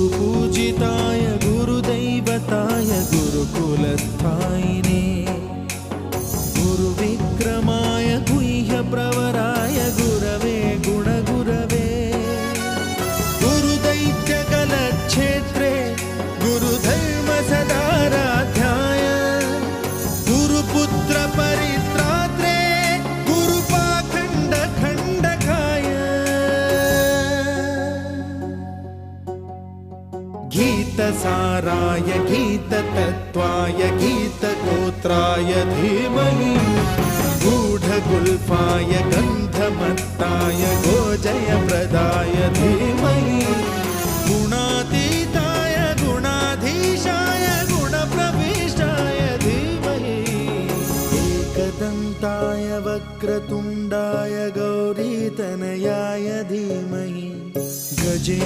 गुरुपूजिताय गुरुदैवताय गुरुकुलस्थायिने गुरुविक्रमाय गुह्यप्रवराय गुरवे गुणगुरवे गुरुदैत्यकलक्षेत्रे गुरुधर्मसदाराध्याय गुरुपुत्रपरित्रात्रे गुरुपाखण्डखण्डकाय गीतसाराय गीततत्त्वाय गीतगोत्राय धीमहि गूढगुल्फाय गन्धमत्ताय गोजयप्रदाय धीमहि गुणातीताय गुणाधीशाय गुणप्रविष्टाय धीमहि एकदन्ताय वक्रतुण्डाय गौरीतनयाय धीमहि गजेश